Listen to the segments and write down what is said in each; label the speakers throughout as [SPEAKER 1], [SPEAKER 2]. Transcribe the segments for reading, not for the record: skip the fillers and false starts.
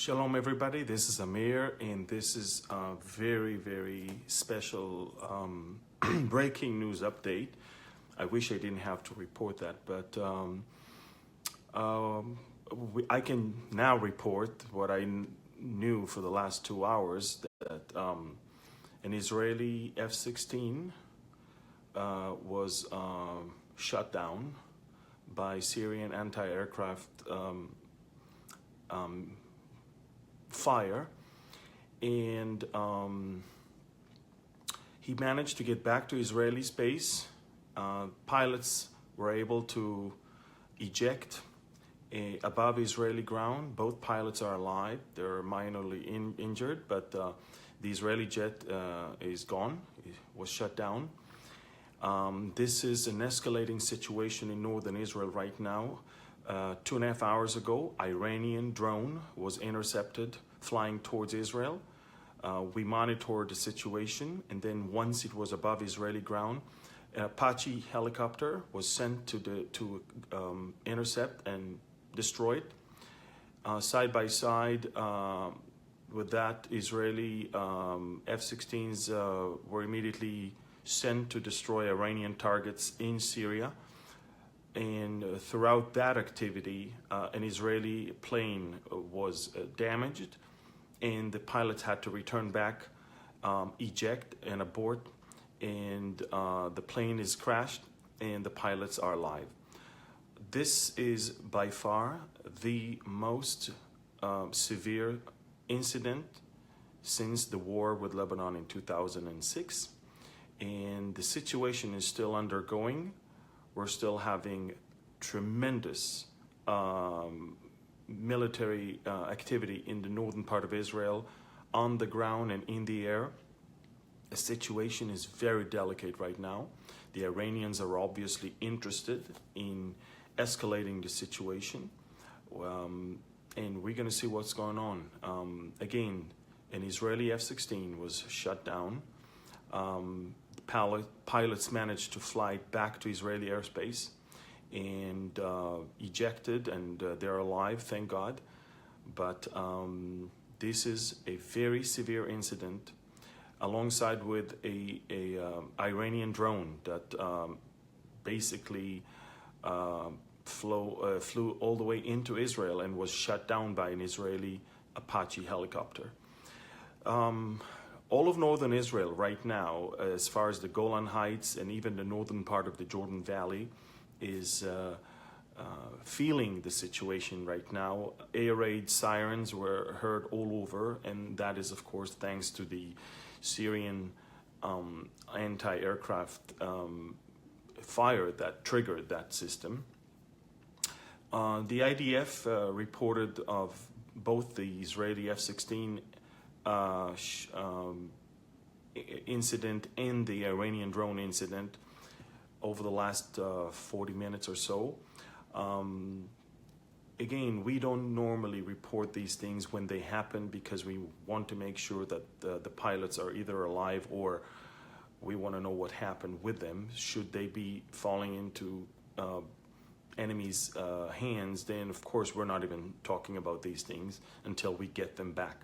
[SPEAKER 1] Shalom everybody, this is Amir and this is a very special breaking news update. I wish I didn't have to report that, but I can now report what I knew for the last 2 hours, that an Israeli F-16 was shut down by Syrian anti-aircraft fire, and he managed to get back to Israeli space. Pilots were able to eject above Israeli ground. Both pilots are alive. They're minorly injured, but the Israeli jet is gone. It was shut down. This is an escalating situation in northern Israel right now. 2.5 hours ago, Iranian drone was intercepted flying towards Israel. We monitored the situation, and then once it was above Israeli ground, an Apache helicopter was sent to intercept and destroy it. Side by side with that, Israeli F-16s were immediately sent to destroy Iranian targets in Syria. And throughout that activity, an Israeli plane was damaged, and the pilots had to return back, eject and abort, and the plane is crashed and the pilots are alive. This is by far the most severe incident since the war with Lebanon in 2006, and the situation is still undergoing. We're still having tremendous military activity in the northern part of Israel, on the ground and in the air. The situation is very delicate right now. The Iranians are obviously interested in escalating the situation, and we're going to see what's going on. Again, an Israeli F-16 was shut down. Pilots managed to fly back to Israeli airspace and ejected, and they're alive, thank God. But this is a very severe incident, alongside with a Iranian drone that basically flew all the way into Israel and was shut down by an Israeli Apache helicopter. All of northern Israel right now, as far as the Golan Heights and even the northern part of the Jordan Valley, is feeling the situation right now. Air raid sirens were heard all over, and that is, of course, thanks to the Syrian anti-aircraft fire that triggered that system. The IDF reported of both the Israeli F-16 incident and the Iranian drone incident over the last 40 minutes or so. Again, we don't normally report these things when they happen because we want to make sure that the pilots are either alive, or we want to know what happened with them. Should they be falling into enemy's hands, then of course we're not even talking about these things until we get them back.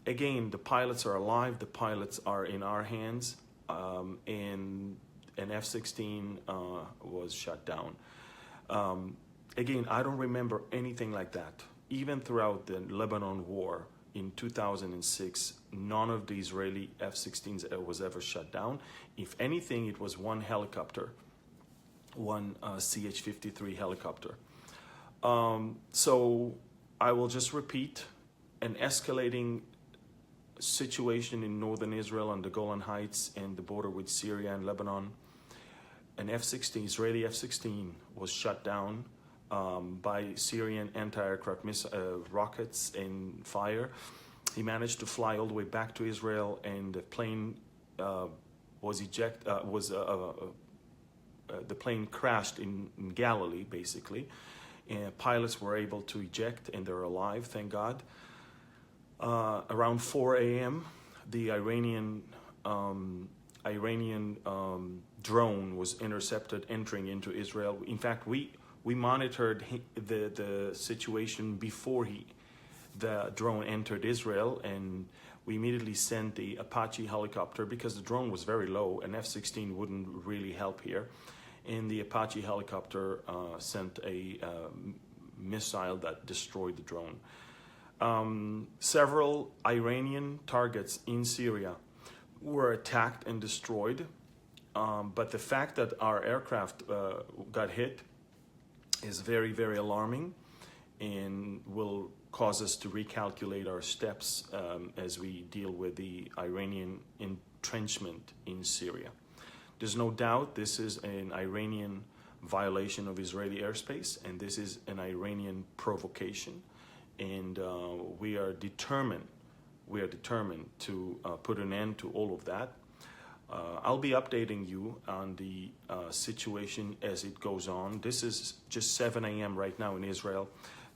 [SPEAKER 1] Again, the pilots are alive, the pilots are in our hands, and an F-16 was shut down. Again, I don't remember anything like that. Even throughout the Lebanon war in 2006, none of the Israeli F-16s was ever shut down. If anything, it was one helicopter, one CH-53 helicopter. So I will just repeat: an escalating situation in northern Israel on the Golan Heights and the border with Syria and Lebanon. An F-16, Israeli F-16, was shut down by Syrian anti-aircraft rockets and fire. He managed to fly all the way back to Israel, and the plane the plane crashed in Galilee, basically. And pilots were able to eject, and they're alive, thank God. Around 4 a.m., the Iranian drone was intercepted entering into Israel. In fact, we monitored the situation before the drone entered Israel, and we immediately sent the Apache helicopter because the drone was very low. An F-16 wouldn't really help here. And the Apache helicopter sent a missile that destroyed the drone. Several Iranian targets in Syria were attacked and destroyed. But the fact that our aircraft got hit is very, very alarming, and will cause us to recalculate our steps as we deal with the Iranian entrenchment in Syria. There's no doubt this is an Iranian violation of Israeli airspace, and this is an Iranian provocation, and we are determined to put an end to all of that. I'll be updating you on the situation as it goes on. This is just 7 a.m. right now in Israel.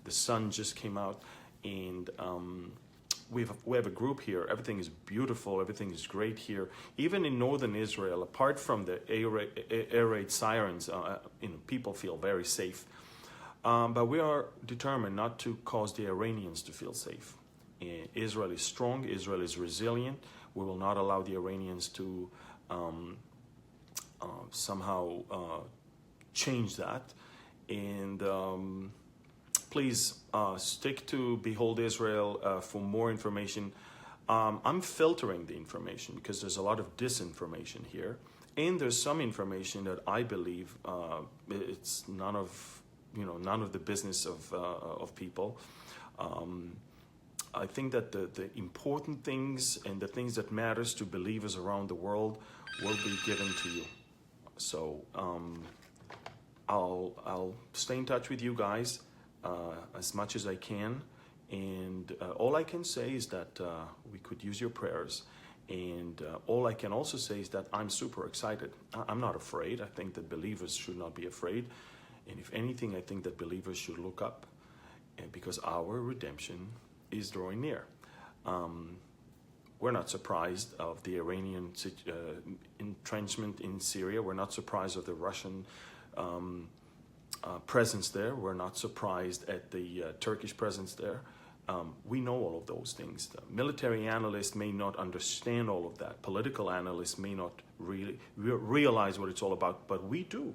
[SPEAKER 1] The sun just came out, and we have a group here. Everything is beautiful. Everything is great here. Even in northern Israel, apart from the air raid sirens, people feel very safe. But we are determined not to cause the Iranians to feel safe. Israel is strong. Israel is resilient. We will not allow the Iranians to somehow change that. And please stick to Behold Israel for more information. I'm filtering the information because there's a lot of disinformation here, and there's some information that I believe it's none of the business of people. I think that the important things and the things that matters to believers around the world will be given to you. So I'll stay in touch with you guys as much as I can, and all I can say is that we could use your prayers, and all I can also say is that I'm super excited. I'm not afraid. I think that believers should not be afraid, and if anything, I think that believers should look up, because our redemption is drawing near. We're not surprised of the Iranian entrenchment in Syria. We're not surprised of the Russian presence there. We're not surprised at the Turkish presence there. We know all of those things. The military analysts may not understand all of that. Political analysts may not really realize what it's all about, but we do.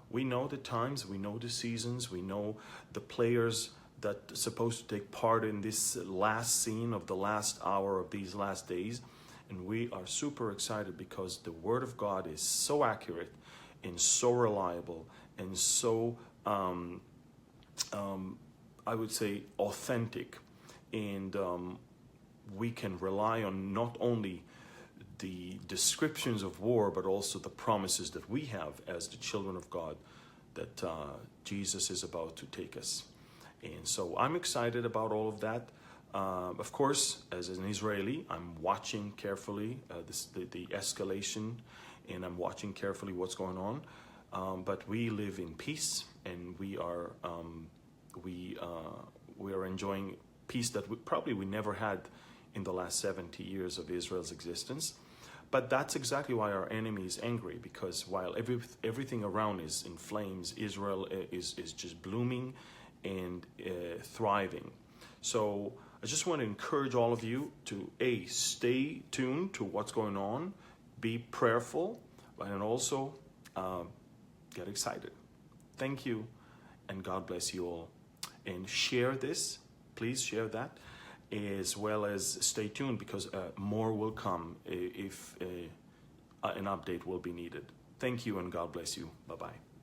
[SPEAKER 1] We know the times, we know the seasons, we know the players that are supposed to take part in this last scene of the last hour of these last days. And we are super excited because the Word of God is so accurate and so reliable and so, I would say, authentic. And we can rely on not only the descriptions of war, but also the promises that we have as the children of God, that Jesus is about to take us. And so I'm excited about all of that. Of course, as an Israeli, I'm watching carefully the escalation, and I'm watching carefully what's going on. But we live in peace, and we are enjoying peace that we never had in the last 70 years of Israel's existence. But that's exactly why our enemy is angry, because while everything around is in flames, Israel is just blooming and thriving. So I just want to encourage all of you to stay tuned to what's going on, be prayerful, and also get excited. Thank you, and God bless you all. And share this, please share that, as well as stay tuned, because more will come if an update will be needed. Thank you, and God bless you. Bye-bye.